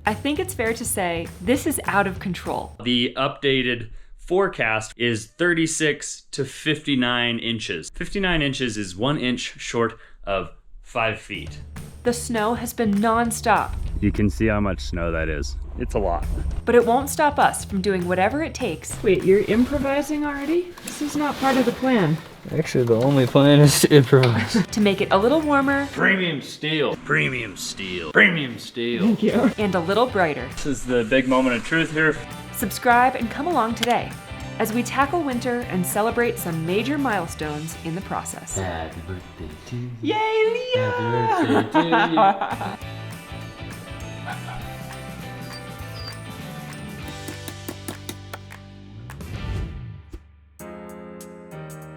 I think it's fair to say this is out of control. The updated forecast is 36 to 59 inches. 59 inches is 1 inch short of 5 feet. The snow has been non-stop. You can see how much snow that is. It's a lot. But it won't stop us from doing whatever it takes. Wait, you're improvising already? This is not part of the plan. Actually, the only plan is to improvise. To make it a little warmer. Premium steel. Premium steel. Premium steel. Thank you. And a little brighter. This is the big moment of truth here. Subscribe and come along today as we tackle winter and celebrate some major milestones in the process. Happy birthday to you. Yay, Leah! Happy birthday to you.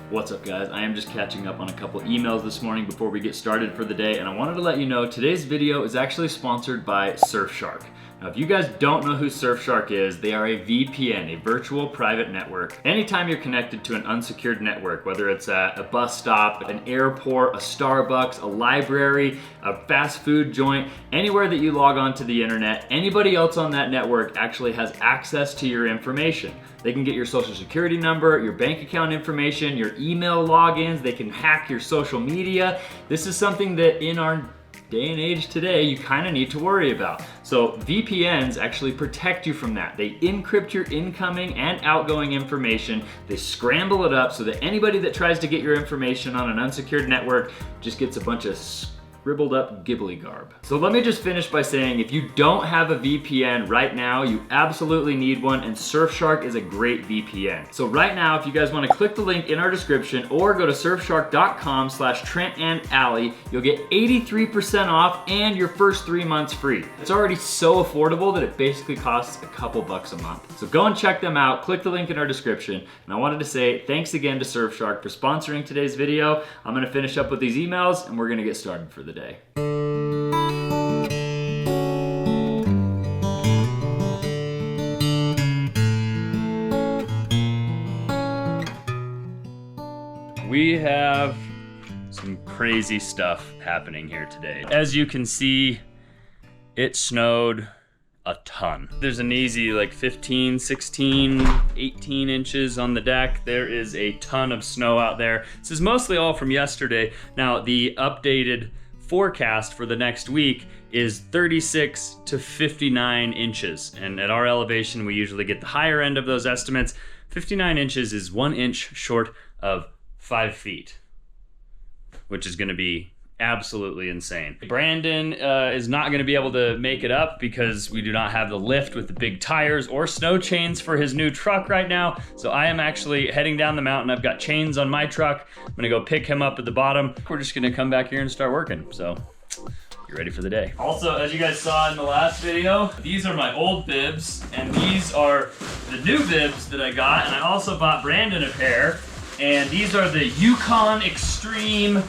What's up, guys? I am just catching up on a couple emails this morning before we get started for the day, and I wanted to let you know today's video is actually sponsored by Surfshark. Now, if you guys don't know who Surfshark is, they are a VPN, a virtual private network. Anytime you're connected to an unsecured network, whether it's at a bus stop, an airport, a Starbucks, a library, a fast food joint, anywhere that you log on to the internet, anybody else on that network actually has access to your information. They can get your social security number, your bank account information, your email logins, they can hack your social media. This is something that in our day and age today, you kind of need to worry about. So VPNs actually protect you from that. They encrypt your incoming and outgoing information. They scramble it up so that anybody that tries to get your information on an unsecured network just gets a bunch of scribbled up gibbly garb. So let me just finish by saying if you don't have a VPN right now, you absolutely need one, and Surfshark is a great VPN. So right now, if you guys want to click the link in our description or go to surfshark.com/Trent Allie, you'll get 83% off and your first 3 months free. It's already so affordable that it basically costs a couple bucks a month. So go and check them out, click the link in our description. And I wanted to say thanks again to Surfshark for sponsoring today's video. I'm gonna finish up with these emails and we're gonna get started for the day. We have some crazy stuff happening here today. As you can see, it snowed a ton. There's an easy like 15, 16, 18 inches on the deck. There is a ton of snow out there. This is mostly all from yesterday. Now, the updated forecast for the next week is 36 to 59 inches. And at our elevation, we usually get the higher end of those estimates. 59 inches is 1 inch short of 5 feet, which is gonna be absolutely insane. Brandon is not gonna be able to make it up because we do not have the lift with the big tires or snow chains for his new truck right now. So I am actually heading down the mountain. I've got chains on my truck. I'm gonna go pick him up at the bottom. We're just gonna come back here and start working. So get ready for the day. Also, as you guys saw in the last video, these are my old bibs and these are the new bibs that I got. And I also bought Brandon a pair. And these are the Yukon Extreme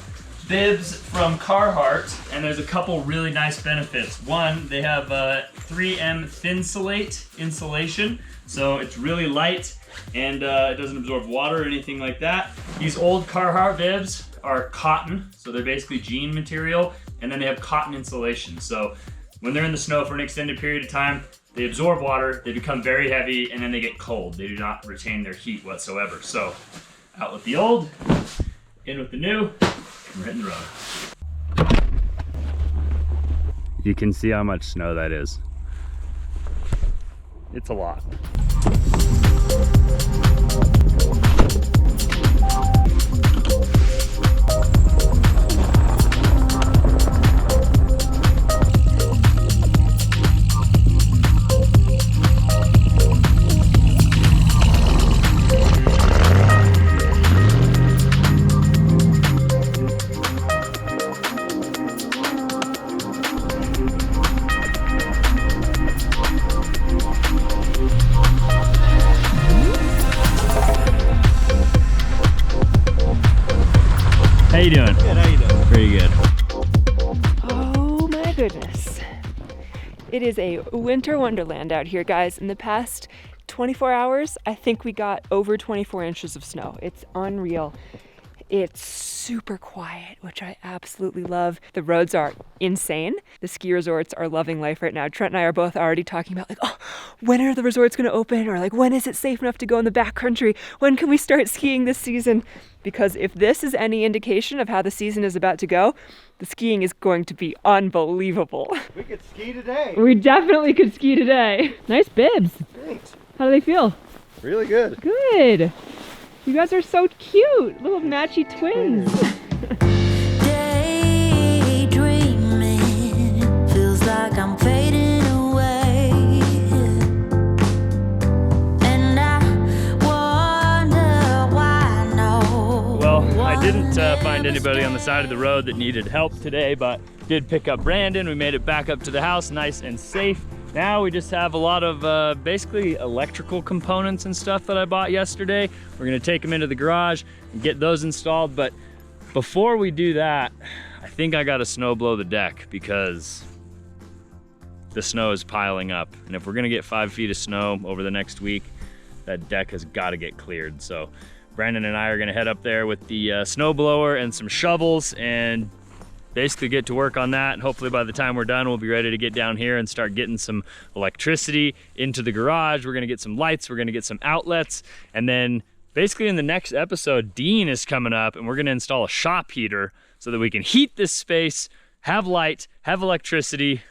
bibs from Carhartt, and there's a couple really nice benefits. One, they have 3M Thinsulate insulation, so it's really light and it doesn't absorb water or anything like that. These old Carhartt bibs are cotton, so they're basically jean material, and then they have cotton insulation. So when they're in the snow for an extended period of time, they absorb water, they become very heavy, and then they get cold. They do not retain their heat whatsoever. So out with the old, in with the new. We're hitting the road. You can see how much snow that is. It's a lot. How you doing? Good, how you doing? Pretty good. Oh my goodness. It is a winter wonderland out here, guys. In the past 24 hours, I think we got over 24 inches of snow. It's unreal. It's super quiet, which I absolutely love. The roads are insane. The ski resorts are loving life right now. Trent and I are both already talking about like, oh, when are the resorts going to open? Or like, when is it safe enough to go in the backcountry? When can we start skiing this season? Because if this is any indication of how the season is about to go, the skiing is going to be unbelievable. We could ski today. We definitely could ski today. Nice bibs. Thanks. How do they feel? Really good. Good. You guys are so cute. Little matchy twins. Daydreaming feels like I'm fading away, and I wonder why. No. Well, I didn't find anybody on the side of the road that needed help today, but did pick up Brandon. We made it back up to the house nice and safe. Now we just have a lot of basically electrical components and stuff that I bought yesterday. We're gonna take them into the garage and get those installed. But before we do that, I think I gotta snow blow the deck because the snow is piling up. And if we're gonna get 5 feet of snow over the next week, that deck has gotta get cleared. So Brandon and I are gonna head up there with the snow blower and some shovels and basically get to work on that, and hopefully by the time we're done we'll be ready to get down here and start getting some electricity into the garage. We're gonna get some lights, we're gonna get some outlets, and then basically in the next episode Dean is coming up and we're gonna install a shop heater so that we can heat this space, have light, have electricity,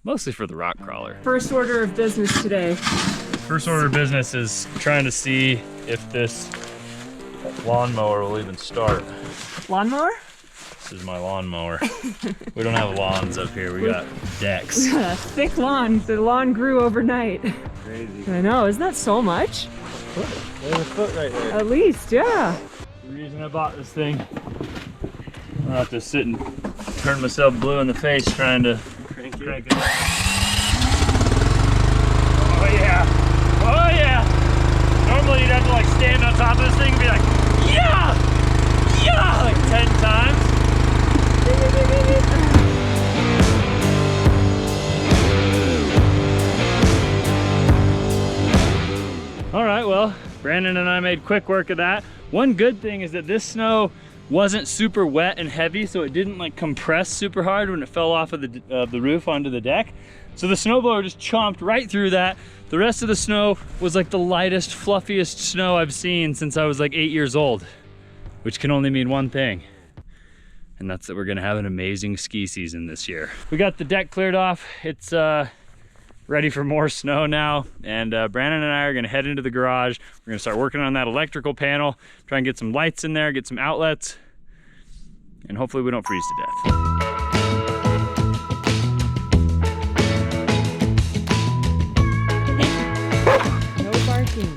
mostly for the rock crawler. First order of business today. First order of business is trying to see if this lawnmower will even start. Lawnmower? This is my lawnmower. We don't have lawns up here, we got decks. Thick lawn. The lawn grew overnight. Crazy. I know, isn't that so much? There's a foot right there. At least, yeah. The reason I bought this thing, I'll have to sit and turn myself blue in the face trying to crank it up. Oh yeah, oh yeah. Normally you'd have to like stand on top of this thing and be like, yeah, yeah, like 10 times. All right, well, Brandon and I made quick work of that. One good thing is that this snow wasn't super wet and heavy, so it didn't like compress super hard when it fell off of the roof onto the deck. So the snowblower just chomped right through that. The rest of the snow was like the lightest, fluffiest snow I've seen since I was like 8 years old, which can only mean one thing. And that's that we're gonna have an amazing ski season this year. We got the deck cleared off. It's ready for more snow now. And Brandon and I are gonna head into the garage. We're gonna start working on that electrical panel, try and get some lights in there, get some outlets, and hopefully we don't freeze to death. No barking.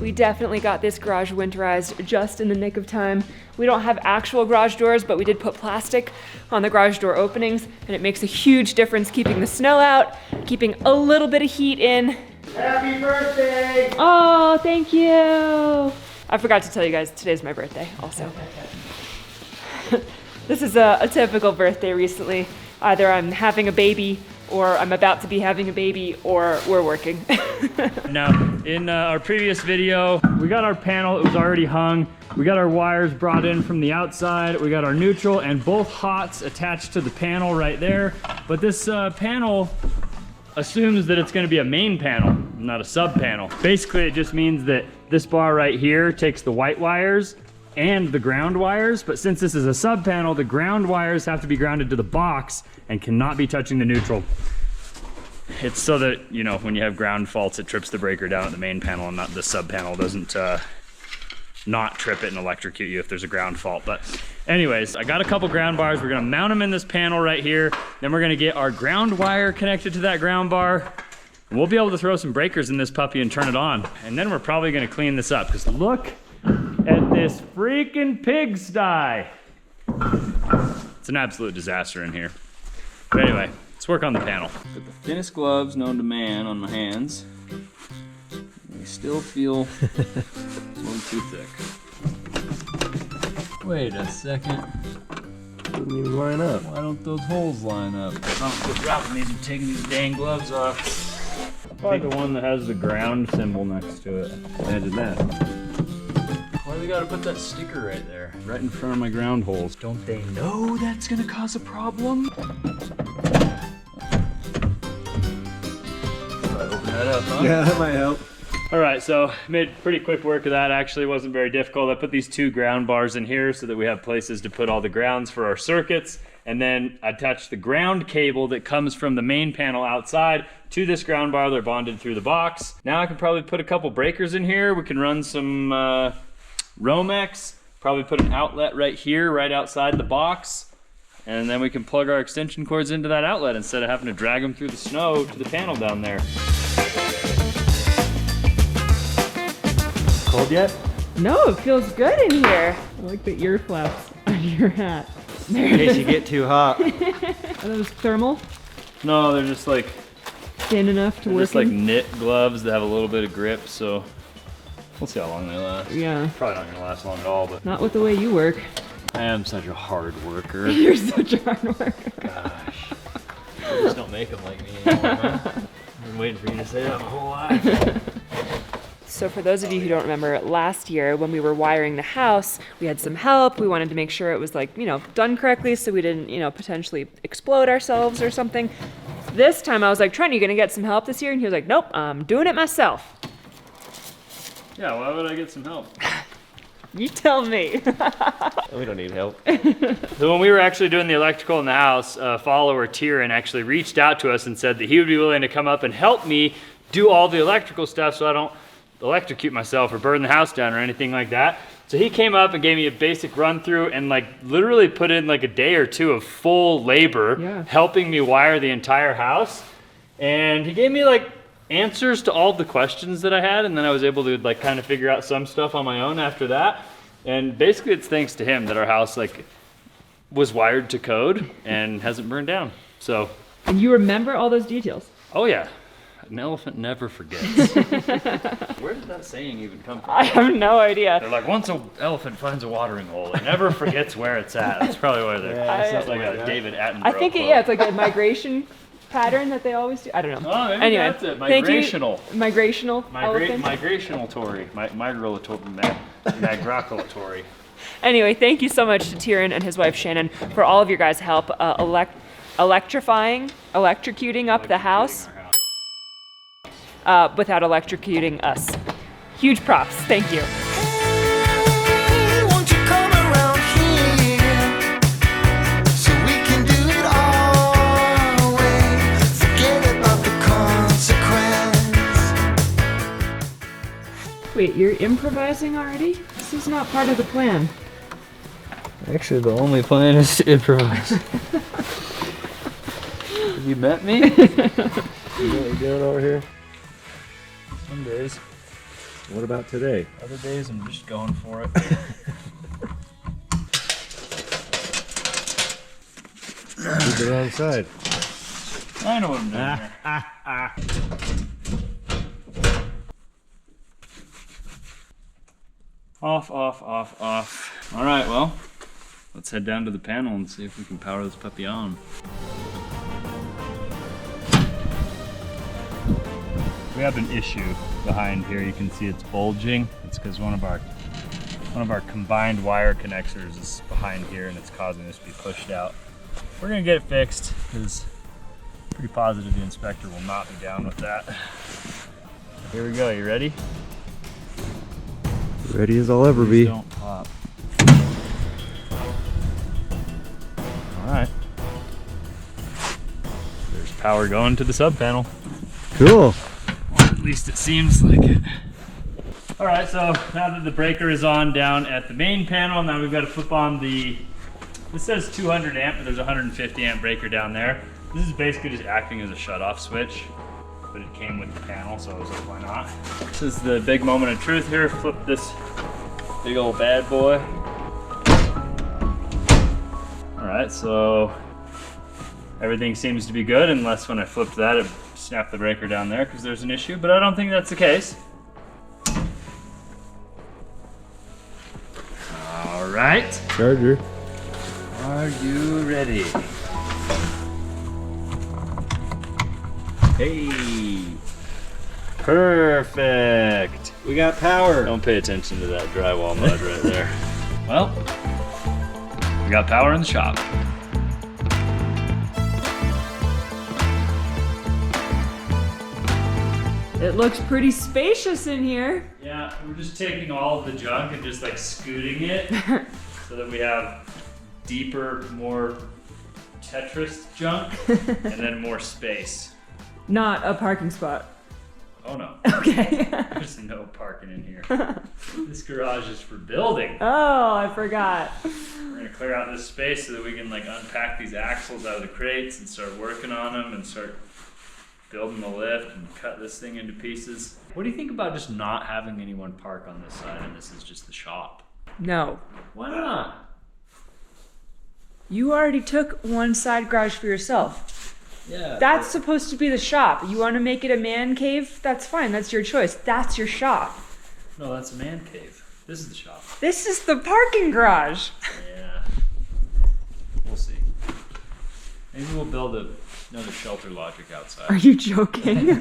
We definitely got this garage winterized just in the nick of time. We don't have actual garage doors, but we did put plastic on the garage door openings, and it makes a huge difference keeping the snow out, keeping a little bit of heat in. Happy birthday! Oh, thank you. I forgot to tell you guys, today's my birthday also. This is a typical birthday recently. Either I'm having a baby, or I'm about to be having a baby, or we're working. Now, in our previous video, we got our panel, it was already hung. We got our wires brought in from the outside. We got our neutral and both hots attached to the panel right there. But this panel assumes that it's gonna be a main panel, not a sub panel. Basically, it just means that this bar right here takes the white wires and the ground wires, but since this is a sub panel, the ground wires have to be grounded to the box and cannot be touching the neutral. It's so that, you know, when you have ground faults, it trips the breaker down at the main panel and not the sub panel doesn't not trip it and electrocute you if there's a ground fault. But anyways, I got a couple ground bars. We're gonna mount them in this panel right here. Then we're gonna get our ground wire connected to that ground bar. And we'll be able to throw some breakers in this puppy and turn it on. And then we're probably gonna clean this up, because look at this freaking pigsty. It's an absolute disaster in here. But anyway, let's work on the panel. Got the thinnest gloves known to man on my hands. They still feel a little too thick. Wait a second. Doesn't even line up. Why don't those holes line up? Oh, quit dropping these and taking these dang gloves off. Probably the one that has the ground symbol next to it. Imagine that. Why they gotta put that sticker right there? Right in front of my ground holes. Don't they know that's gonna cause a problem? Open that up, huh? Yeah, that might help. All right, so made pretty quick work of that. Actually wasn't very difficult. I put these 2 ground bars in here so that we have places to put all the grounds for our circuits. And then I attached the ground cable that comes from the main panel outside to this ground bar. They're bonded through the box. Now I can probably put a couple breakers in here. We can run some Romex, probably put an outlet right here, right outside the box. And then we can plug our extension cords into that outlet instead of having to drag them through the snow to the panel down there. Cold yet? No, it feels good in here. I like the ear flaps on your hat. In case you get too hot. Are those thermal? No, they're just like Thin enough to work just like in? knit gloves that have a little bit of grip, so we'll see how long they last. Yeah. Probably not gonna last long at all, but Not with the way you work. I am such a hard worker. You're such a hard worker. Gosh. I just don't make them like me anymore, huh? I've been waiting for you to say that my whole life. So for those of you who don't remember, last year when we were wiring the house, we had some help. We wanted to make sure it was like, done correctly so we didn't, potentially explode ourselves or something. This time I was like, Trent, you gonna get some help this year? And he was like, nope, I'm doing it myself. Yeah, why would I get some help? You tell me. We don't need help. So when we were actually doing the electrical in the house, a follower, Tyrion, actually reached out to us and said that he would be willing to come up and help me do all the electrical stuff so I don't electrocute myself or burn the house down or anything like that. So he came up and gave me a basic run through and like literally put in like a day or two of full labor helping me wire the entire house. And he gave me like answers to all the questions that I had, and then I was able to like kind of figure out some stuff on my own after that. And basically it's thanks to him that our house like was wired to code and hasn't burned down. So. And you remember all those details? Oh yeah. An elephant never forgets. Where did that saying even come from? I have no idea. They're like, once an elephant finds a watering hole, it never forgets where it's at. That's probably why they're it's like a David Attenborough I think quote. it's like a migration pattern that they always do. I don't know. Oh, maybe Anyway, that's it. thank you. Migrational. Migrational elephant. Migrationatory. Migratory. Anyway, thank you so much to Tyrion and his wife Shannon for all of your guys' help electrocuting up the house without electrocuting us. Huge props. Thank you. Hey, won't you come around here so we can do it our way? Forget about the consequence. Wait, you're improvising already? This is not part of the plan. Actually, the only plan is to improvise. Have you met me? You know what you're doing over here? Some days. What about today? Other days, I'm just going for it. Keep it on side. I know what I'm doing here. Off. All right, well, let's head down to the panel and see if we can power this puppy on. We have an issue behind here. You can see it's bulging. It's because one of our combined wire connectors is behind here and it's causing this to be pushed out. We're gonna get it fixed because I'm pretty positive the inspector will not be down with that. Here we go, you ready? Ready as I'll ever be. Don't pop. All right. There's power going to the sub panel. Cool. Or at least it seems like it. All right, so now that the breaker is on down at the main panel, now we've got to flip on this says 200 amp, but there's a 150 amp breaker down there. This is basically just acting as a shut-off switch, but it came with the panel, so I was like, why not? This is the big moment of truth here. Flip this big old bad boy. All right, so everything seems to be good, unless when I flipped that, it snapped the breaker down there because there's an issue, but I don't think that's the case. All right. Charger. Are you ready? Hey. Perfect. We got power. Don't pay attention to that drywall mud right there. Well, we got power in the shop. It looks pretty spacious in here. Yeah, we're just taking all of the junk and just like scooting it so that we have deeper, more Tetris junk and then more space. Not a parking spot. Oh no. Okay. There's no parking in here. This garage is for building. Oh, I forgot. We're gonna clear out this space so that we can like unpack these axles out of the crates and start working on them and start building the lift and cut this thing into pieces. What do you think about just not having anyone park on this side and this is just the shop? No. Why not? You already took one side garage for yourself. Yeah. That's supposed to be the shop. You want to make it a man cave? That's fine. That's your choice. That's your shop. No, that's a man cave. This is the shop. This is the parking garage. Yeah. We'll see. Maybe we'll build another shelter logic outside. Are you joking?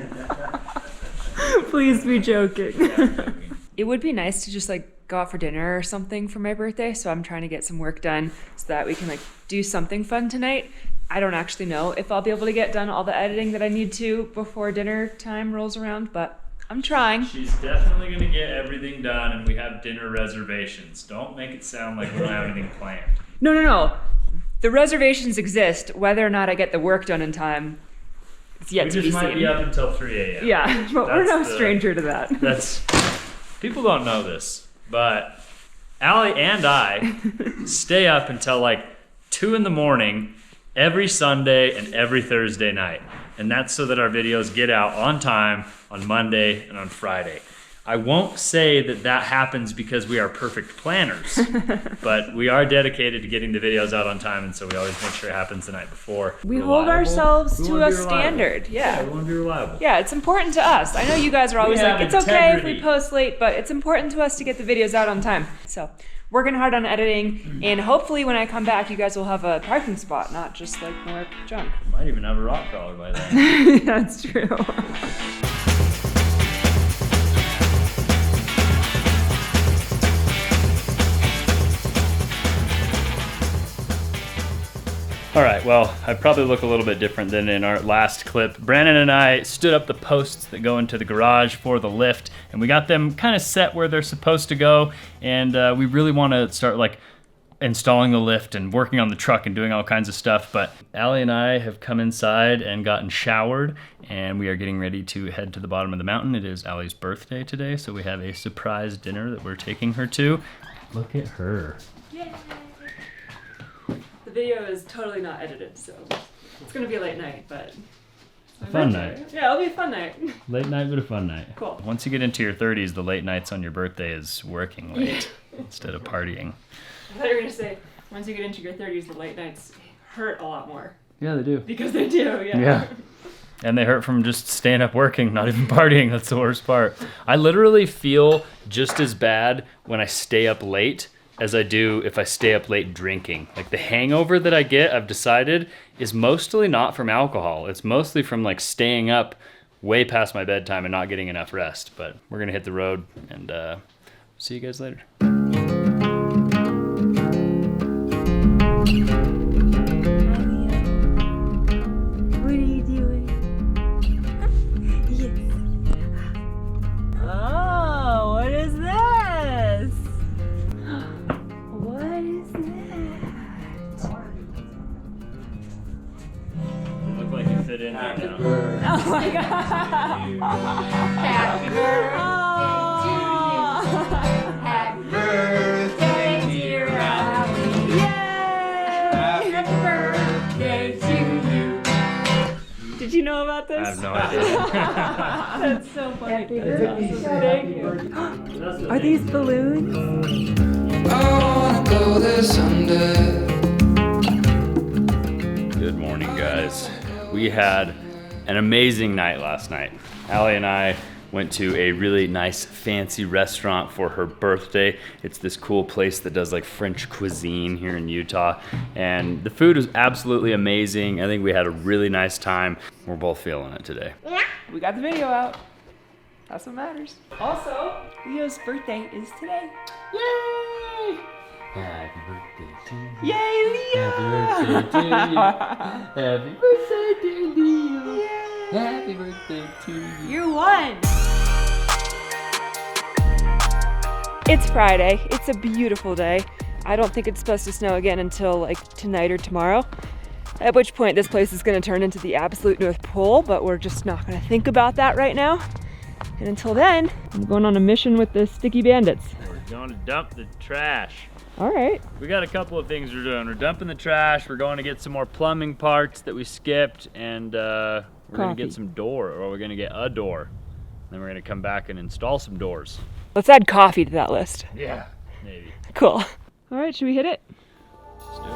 Please be joking. Yeah, I'm joking. It would be nice to just like go out for dinner or something for my birthday. So I'm trying to get some work done so that we can like do something fun tonight. I don't actually know if I'll be able to get done all the editing that I need to before dinner time rolls around, but I'm trying. She's definitely gonna get everything done and we have dinner reservations. Don't make it sound like we don't have anything planned. No. The reservations exist. Whether or not I get the work done in time, it's yet We to be just might seen. be up until 3 a.m. Yeah, but we're That's no stranger to that. That's people don't know this, but Allie and I stay up until like 2 in the morning every Sunday and every Thursday night. And that's so that our videos get out on time on Monday and on Friday. I won't say that that happens because we are perfect planners, but we are dedicated to getting the videos out on time, and so we always make sure it happens the night before. We hold ourselves We to wanna a be reliable. standard. We want to be reliable. Yeah, it's important to us. I know you guys are always have like, it's okay if integrity. we post late, but it's important to us to get the videos out on time. So, working hard on editing, and hopefully when I come back, you guys will have a parking spot, not just like more junk. Might even have a rock crawler by then. That's true. All right, well, I probably look a little bit different than in our last clip. Brandon and I stood up the posts that go into the garage for the lift, and we got them kind of set where they're supposed to go, and we really want to start like installing the lift and working on the truck and doing all kinds of stuff. But Allie and I have come inside and gotten showered, and we are getting ready to head to the bottom of the mountain. It is Allie's birthday today, so we have a surprise dinner that we're taking her to. Look at her. Yay! The video is totally not edited, so it's gonna be a late night, but A fun night. Yeah, it'll be a fun night. Late night, but a fun night. Cool. Once you get into your 30s, the late nights on your birthday is working late instead of partying. I thought you were gonna say once you get into your 30s, the late nights hurt a lot more Yeah, they do. because they do. Yeah. Yeah. And they hurt from just staying up working, not even partying. That's the worst part. I literally feel just as bad when I stay up late as I do if I stay up late drinking. Like the hangover that I get, I've decided, is mostly not from alcohol. It's mostly from like staying up way past my bedtime and not getting enough rest. But we're gonna hit the road and see you guys later. What are you doing? Yes. Oh, what is this? What is that? You look like you fit in right now. Oh my god! Happy birthday Happy birthday, dear Allie. Yay! Happy birthday to you. Did you know about this? I have no idea. That's so funny. Thank you. Are these balloons? I wanna go there someday. Good morning, guys. We had an amazing night last night. Allie and I went to a really nice fancy restaurant for her birthday. It's this cool place that does like French cuisine here in Utah. And the food was absolutely amazing. I think we had a really nice time. We're both feeling it today. We got the video out. That's what matters. Also, Leo's birthday is today. Yay! Happy birthday to you. Yay, Leo! Happy birthday to you. Happy birthday, dear Leo. Yay! Happy birthday to you. You won! It's Friday. It's a beautiful day. I don't think it's supposed to snow again until like tonight or tomorrow. At which point this place is going to turn into the absolute North Pole, but we're just not going to think about that right now. And until then, I'm going on a mission with the Sticky Bandits. We're going to dump the trash. All right. We got a couple of things we're doing. We're dumping the trash. We're going to get some more plumbing parts that we skipped, and we're going to get some we're going to get a door. Then we're going to come back and install some doors. Let's add coffee to that list. Yeah, maybe. Cool. All right, should we hit it? Let's do it.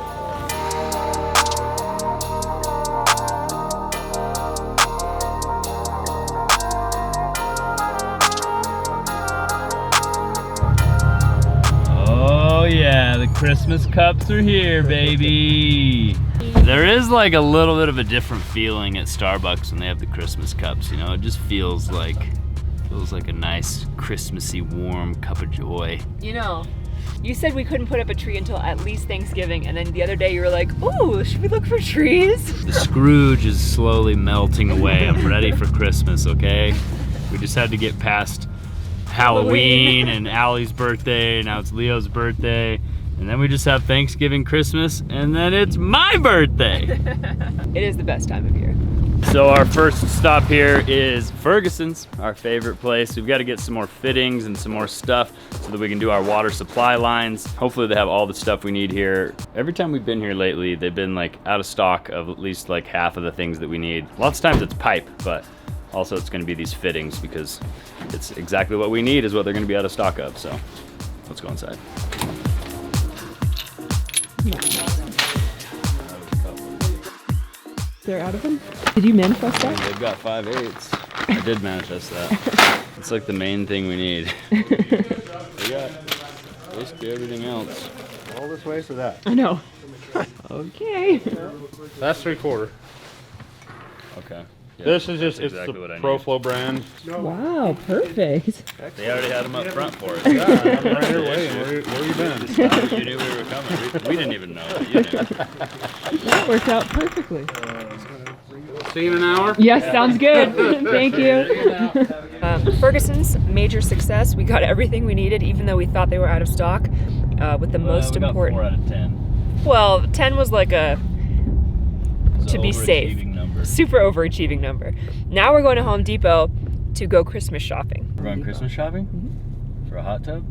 Oh yeah, the Christmas cups are here, baby. There is like a little bit of a different feeling at Starbucks when they have the Christmas cups, you know? It just feels like a nice Christmassy warm cup of joy. You know, you said we couldn't put up a tree until at least Thanksgiving, and then the other day you were like, ooh, should we look for trees? The Scrooge is slowly melting away. I'm ready for Christmas, okay? We just had to get past Halloween and Allie's birthday, now it's Leo's birthday, and then we just have Thanksgiving, Christmas, and then it's my birthday. It is the best time of year. So our first stop here is Ferguson's, our favorite place. We've got to get some more fittings and some more stuff so that we can do our water supply lines. Hopefully they have all the stuff we need here. Every time we've been here lately, they've been like out of stock of at least like half of the things that we need. Lots of times it's pipe, but also it's going to be these fittings because it's exactly what we need is what they're going to be out of stock of. So let's go inside. They're out of them? Did you manifest that? They've got 5/8. I did manifest that. It's like the main thing we need. We got basically everything else. All this way for that. I know. Okay. That's 3/4. Okay. Yeah, This is just, that's it's exactly what I the need. ProFlow brand. Wow, perfect. They already had them up front for us. Yeah, I'm right here waiting. Where you been? You knew we were coming. We didn't even know, but you knew. That worked out perfectly. See you in an hour? Yes, sounds good. Thank you. Ferguson's, major success. We got everything we needed, even though we thought they were out of stock. With the most we got important. 4 out of 10. Well, 10 was like a It's to an be safe. overachieving number. Super overachieving number. Now we're going to Home Depot to go Christmas shopping. We're going Christmas shopping? For a hot tub?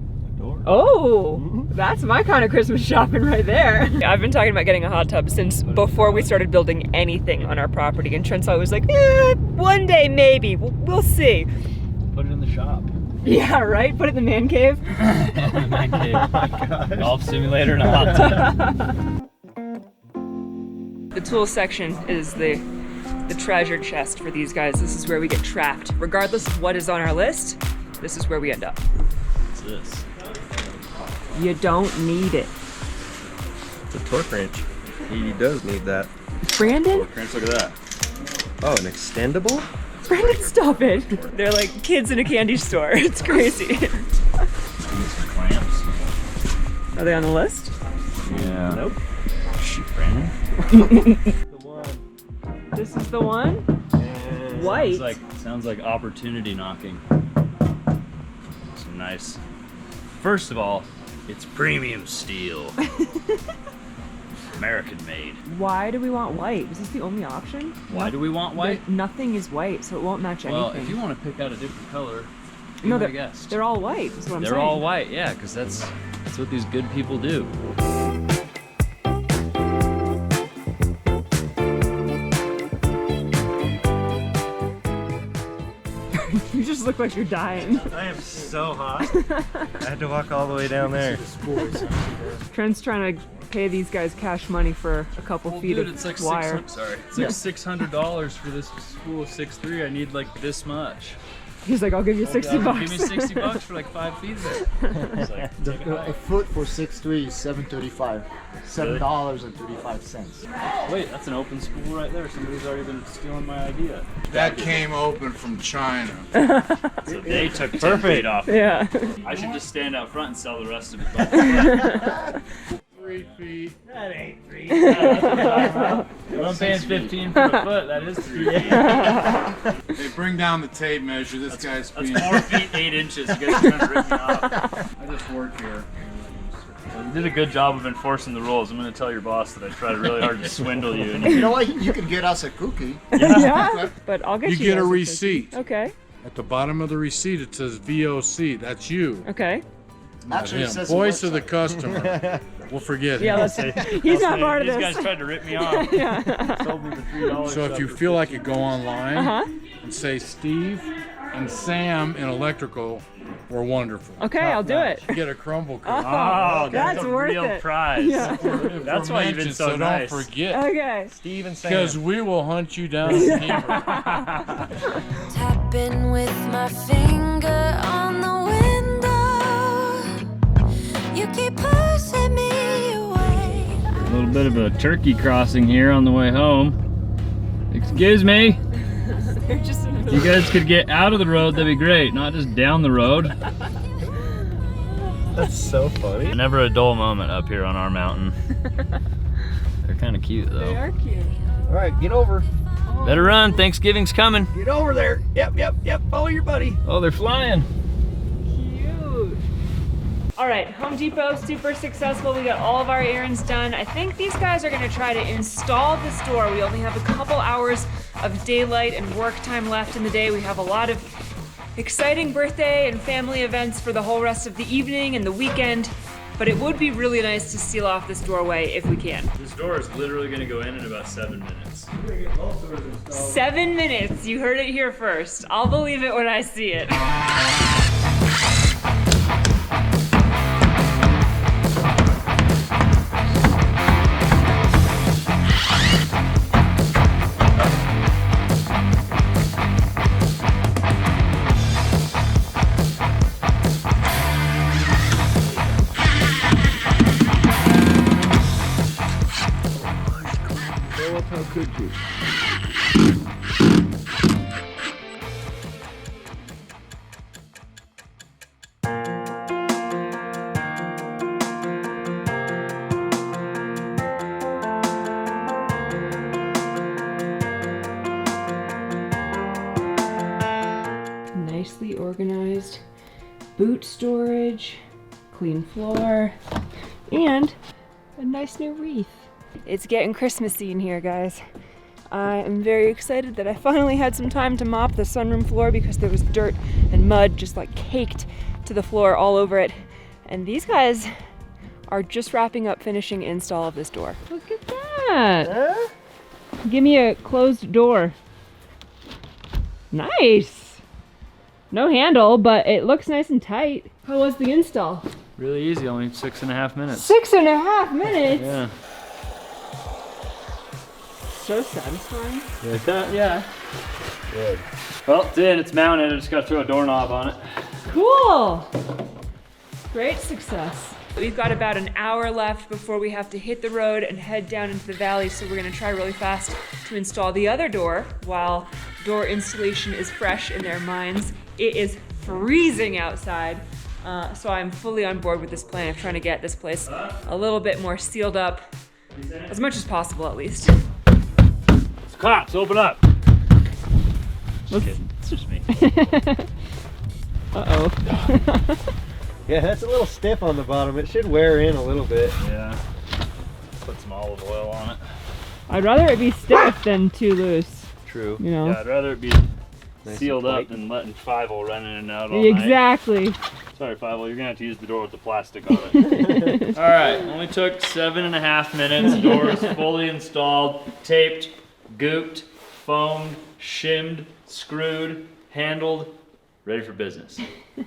Oh, that's my kind of Christmas shopping right there. I've been talking about getting a hot tub since before we started building anything on our property, and Trent's always like, one day maybe, we'll see. Put it in the shop. Yeah, right? Put it in the man cave. Man cave. Golf simulator and a hot tub. The tools section is the treasure chest for these guys. This is where we get trapped. Regardless of what is on our list, this is where we end up. What's this? You don't need it. It's a torque wrench. He does need that. Brandon? Chris, look at that. Oh, an extendable? Brandon, stop it. They're like kids in a candy store. It's crazy. Give me some clamps. Are they on the list? Yeah. Nope. Shoot, Brandon. The one. This is the one? White. Sounds like opportunity knocking. Some nice. First of all, it's premium steel. American made. Why do we want white? Is this the only option? Why do we want white? Nothing is white, so it won't match anything. Well, if you want to pick out a different color, be no, my they're, guest. they're all white, is what I'm They're saying. all white, yeah, because that's what these good people do. You just look like you're dying. I am so hot. I had to walk all the way down there. Trent's trying to pay these guys cash money for a couple feet dude, of it's like wire. It's like $600 for this spool of 6'3". I need like this much. He's like, I'll give you 60 bucks. Give me 60 bucks for like 5 feet there. He's like, take it A high. foot for 6'3" is $7.35. $7.35. Wait, that's an open school right there. Somebody's already been stealing my idea. That came open from China. So they took 10 feet off. Yeah. I should just stand out front and sell the rest of it. 3 feet. That ain't 3 feet. If I'm paying 15 for a foot, that is 3 feet. Hey, bring down the tape measure. This guy's That's being. 4 feet 8 inches. You guys are trying to rip me off. I just work here. You did a good job of enforcing the rules. I'm going to tell your boss that I tried really hard to swindle you. And You know what? You can get us a cookie. Yeah. But I'll get You you get guys a cookie. receipt. Okay. At the bottom of the receipt, it says VOC. That's you. Okay. Not Actually, it him. says Voice of the website. customer. We'll forget Yeah, him. let's, he's not part of These this. guys tried to rip me off. Yeah. Told me the $3 So if stuff you for feel like it, go online Uh-huh. and say Steve and Sam in electrical were wonderful. Okay, I'll do it. You get a crumble cookie. Oh, That's a worth real it. prize. Yeah. That's why you've been Mentioned, so nice. don't forget. Okay. Steve and Sam. Because we will hunt you down in Denver. Tapping with my finger on the window. You keep pushing me away. A little bit of a turkey crossing here on the way home. Excuse me. They're just in the If you guys could get out of the road, that'd be great. Not just down the road. That's so funny. Never a dull moment up here on our mountain. They're kind of cute though. They are cute. All right, get over. Better run. Thanksgiving's coming. Get over there. Yep. Follow your buddy. Oh, they're flying. Cute. All right, Home Depot, super successful. We got all of our errands done. I think these guys are gonna try to install this door. We only have a couple hours of daylight and work time left in the day. We have a lot of exciting birthday and family events for the whole rest of the evening and the weekend, but it would be really nice to seal off this doorway if we can. This door is literally gonna go in about 7 minutes. 7 minutes, you heard it here first. I'll believe it when I see it. How could you? Nicely organized boot storage, clean floor, and a nice new wreath. It's getting Christmassy in here, guys. I am very excited that I finally had some time to mop the sunroom floor because there was dirt and mud just like caked to the floor all over it. And these guys are just wrapping up finishing install of this door. Look at that. Give me a closed door. Nice. No handle, but it looks nice and tight. How was the install? Really easy, only 6.5 minutes. 6.5 minutes? Yeah. So satisfying. Yeah. Good. Well, it's in, it's mounted. I just gotta throw a doorknob on it. Cool. Great success. We've got about an hour left before we have to hit the road and head down into the valley, so we're gonna try really fast to install the other door while door installation is fresh in their minds. It is freezing outside, so I'm fully on board with this plan of trying to get this place a little bit more sealed up, as much as possible at least. Cops, open up. Just kidding, it's just me. Uh-oh. Yeah, that's a little stiff on the bottom. It should wear in a little bit. Yeah. Put some olive oil on it. I'd rather it be stiff than too loose, True. you know? Yeah, I'd rather it be Nice sealed and up tight. than letting Fivel run in and out all night. Exactly. Sorry, Fivel, you're gonna have to use the door with the plastic on it. All right, only took 7.5 minutes. Door is fully installed, taped, gooped, foamed, shimmed, screwed, handled, ready for business. You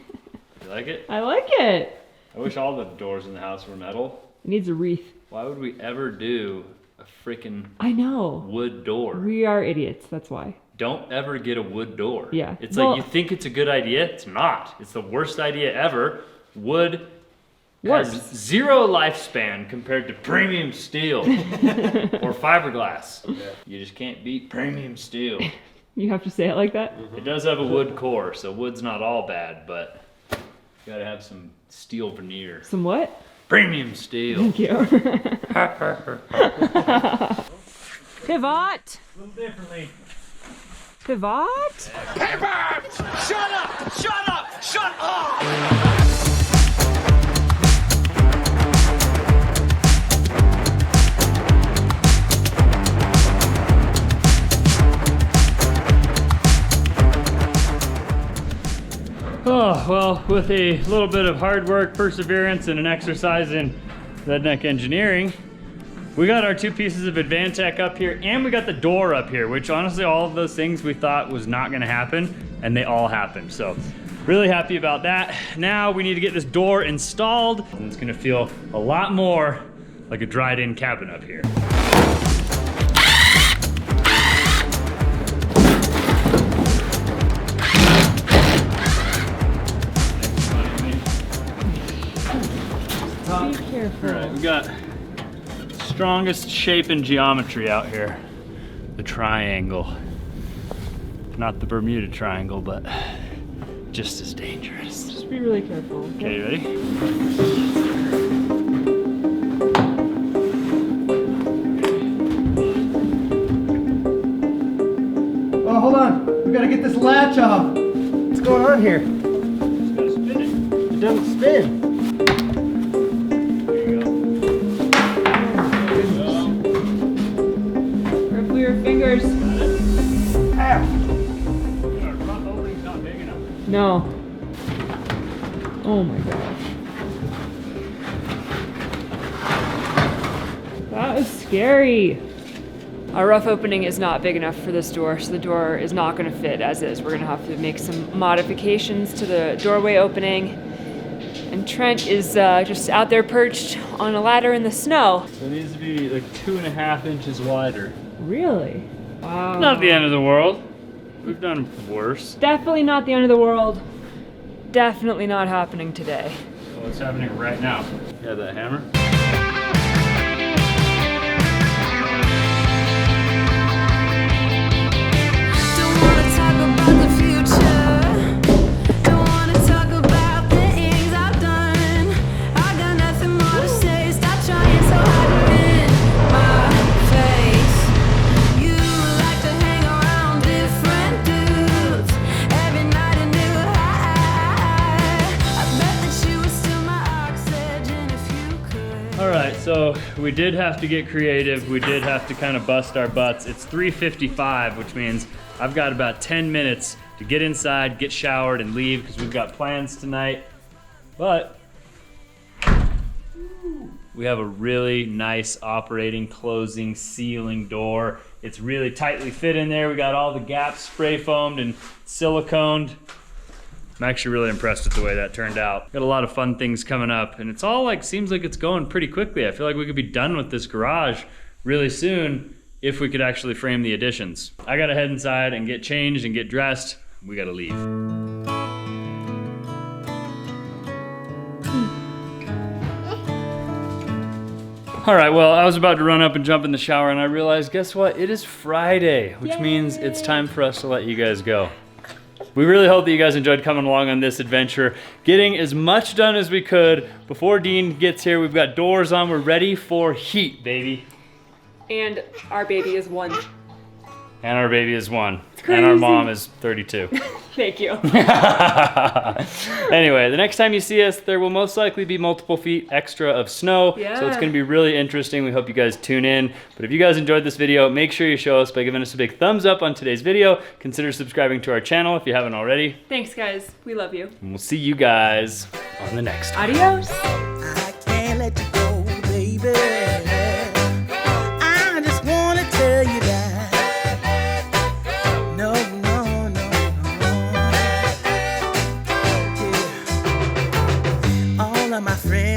like it? I like it. I wish all the doors in the house were metal. It needs a wreath. Why would we ever do a freaking I know. wood door. We are idiots, that's why. Don't ever get a wood door. Yeah. It's Well- like you think it's a good idea. It's not. It's the worst idea ever. Wood has Works. 0 lifespan compared to premium steel or fiberglass. You just can't beat premium steel. You have to say it like that? It does have a wood core, so wood's not all bad, but you gotta have some steel veneer. Some what? Premium steel. Thank you. Pivot! A little differently. Pivot! Shut up! Shut up! Shut up! Oh, well, with a little bit of hard work, perseverance, and an exercise in redneck engineering, we got our 2 pieces of Advantech up here, and we got the door up here, which honestly, all of those things we thought was not gonna happen, and they all happened. So, really happy about that. Now we need to get this door installed, and it's gonna feel a lot more like a dried-in cabin up here. Be careful. All right, we got strongest shape in geometry out here. The triangle. Not the Bermuda Triangle, but just as dangerous. Just be really careful. Okay, you ready? Oh, hold on. We gotta get this latch off. What's going on here? Just gotta spin it. It doesn't spin. There you go. Careful your fingers. Ow. Our front opening's not big enough. No. Oh my gosh. That is scary. Our rough opening is not big enough for this door, so the door is not going to fit as is. We're going to have to make some modifications to the doorway opening. And Trent is just out there perched on a ladder in the snow. So it needs to be like 2.5 inches wider. Really? Wow. Not the end of the world. We've done worse. Definitely not the end of the world. Definitely not happening today. Well, it's happening right now. You have that hammer? Don't wanna talk about the future. Don't wanna talk about the things I've done. I got nothing more to say. Stop trying so hard in my face. You like to hang around different dudes. Every night a new high. I bet that you were still my oxygen if you could. All right, so we did have to get creative. We did have to kind of bust our butts. It's 3:55, which means I've got about 10 minutes to get inside, get showered, and leave because we've got plans tonight. But we have a really nice operating, closing, sealing door. It's really tightly fit in there. We got all the gaps spray foamed and siliconed. I'm actually really impressed with the way that turned out. Got a lot of fun things coming up, and it's all like, seems like it's going pretty quickly. I feel like we could be done with this garage really soon if we could actually frame the additions. I gotta head inside and get changed and get dressed. We gotta leave. All right, well, I was about to run up and jump in the shower and I realized, guess what? It is Friday, which means it's time for us to let you guys go. We really hope that you guys enjoyed coming along on this adventure, getting as much done as we could before Dean gets here. We've got doors on, we're ready for heat, baby. And our baby is 1. And our baby is 1. And our mom is 32. Thank you. Anyway, the next time you see us, there will most likely be multiple feet extra of snow. So it's Yeah. gonna be really interesting. We hope you guys tune in. But if you guys enjoyed this video, make sure you show us by giving us a big thumbs up on today's video. Consider subscribing to our channel if you haven't already. Thanks, guys. We love you. And we'll see you guys on the next one. Adios. I can't let you go, baby. I just wanna tell you that. No, no, no, no. Yeah. All of my friends